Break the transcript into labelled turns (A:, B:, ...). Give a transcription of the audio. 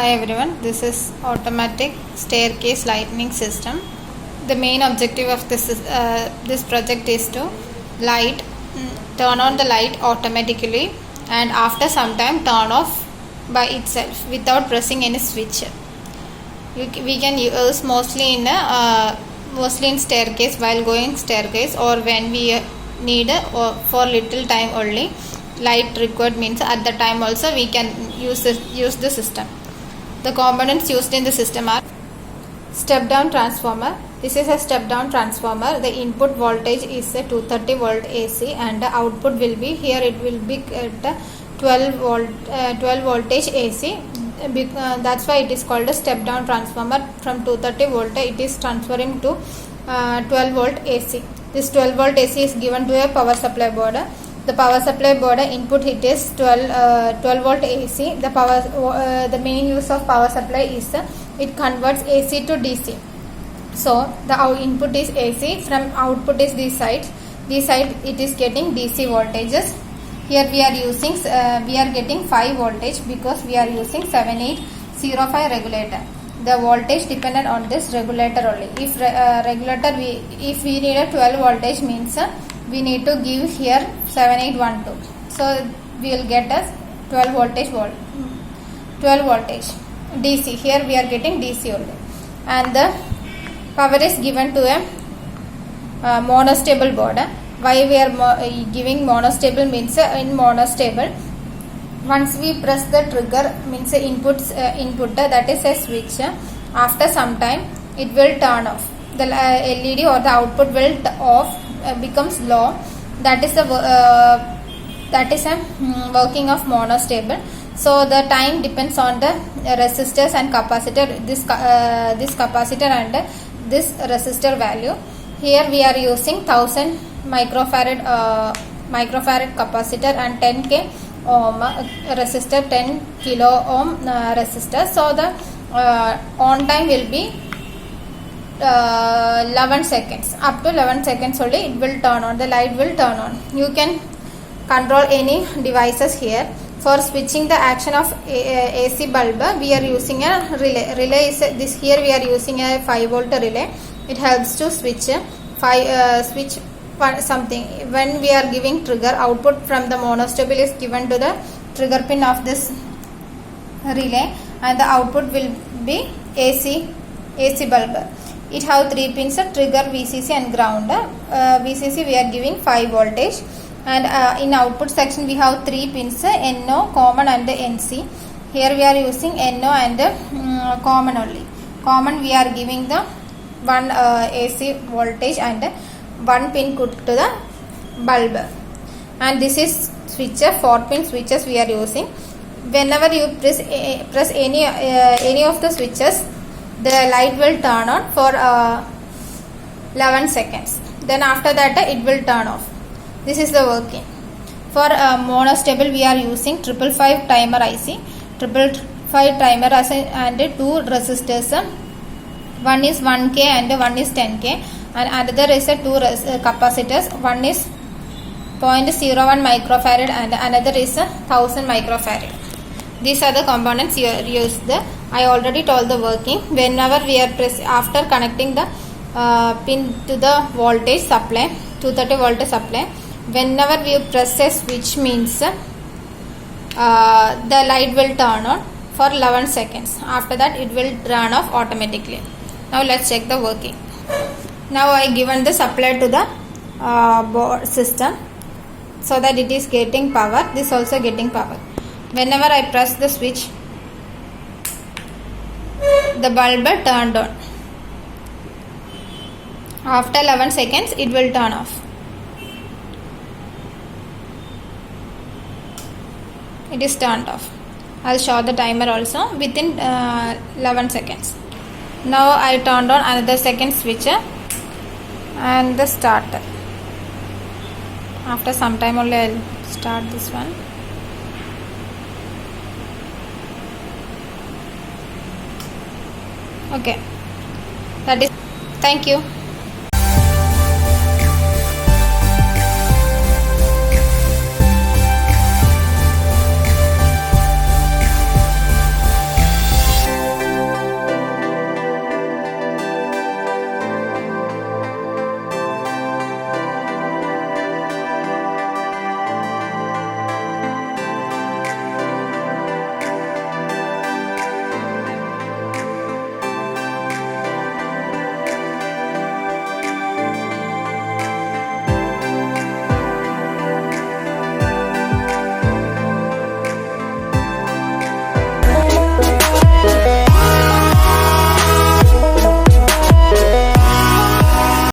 A: Hi everyone, this is automatic staircase lighting system. The main objective of this project is to turn on the light automatically and after some time turn off by itself without pressing any switch. We can use mostly in staircase while going staircase, or when we need for little time only light required, means at the time also we can use the system. The components used in the system are step down transformer. This is a step down transformer. The input voltage is a 230 volt AC and the output will be, here it will be at 12 voltage AC. That's why it is called a step down transformer. From 230 volt it is transferring to 12 volt AC. This 12 volt AC is given to a power supply board. The power supply board input it is 12 volt AC. The main use of power supply is it converts AC to DC. So the input is AC, from output is this side. This side it is getting DC voltages. Here we are getting 5 voltage because we are using 7805 regulator. The voltage dependent on this regulator only. If if we need a 12 voltage, means we need to give here 7812. So we will get as 12 voltage DC. Here we are getting DC only, and the power is given to a monostable board. Why we are giving monostable, means in monostable, once we press the trigger, means input that is a switch, after some time it will turn off. The LED or the output will off, becomes low. That is a working of monostable. So the time depends on the resistors and capacitor, this capacitor and this resistor value. Here we are using 1000 microfarad capacitor and 10k ohm resistor, 10 kilo ohm resistor. So the on time will be 11 seconds. Up to 11 seconds only it will turn on, the light will turn on. You can control any devices here. For switching the action of AC bulb, we are using a relay. Relay is this. Here we are using a 5 volt relay. It helps to switch something. When we are giving trigger, output from the monostable is given to the trigger pin of this relay, and the output will be AC bulb. It have 3 pins: trigger, VCC and ground. VCC we are giving 5 voltage, and in output section we have 3 pins: NO, common and NC. Here we are using NO and common only. Common we are giving the 1 AC voltage and 1 pin put to the bulb. And this is switcher, 4 pin switches we are using. Whenever you press any of the switches, the light will turn on for 11 seconds. Then after that it will turn off. This is the working. For monostable we are using 555 timer IC, 555 timer and 2 resistors. One is 1K and one is 10K, and another is 2 capacitors. One is 0.01 microfarad and another is 1000 microfarad. These are the components you use. I already told the working. Whenever we are after connecting the pin to the voltage supply, 230 volt supply, whenever we press a switch, means the light will turn on for 11 seconds. After that it will turn off automatically. Now let's check the working. Now I given the supply to the board system so that it is getting power. This also getting power. Whenever I press the switch, the bulb turned on. After 11 seconds it will turn off. It is turned off. I'll show the timer also within 11 seconds. Now I turned on another second switcher and the starter. After some time only I'll start this one. Okay, that is. Thank you.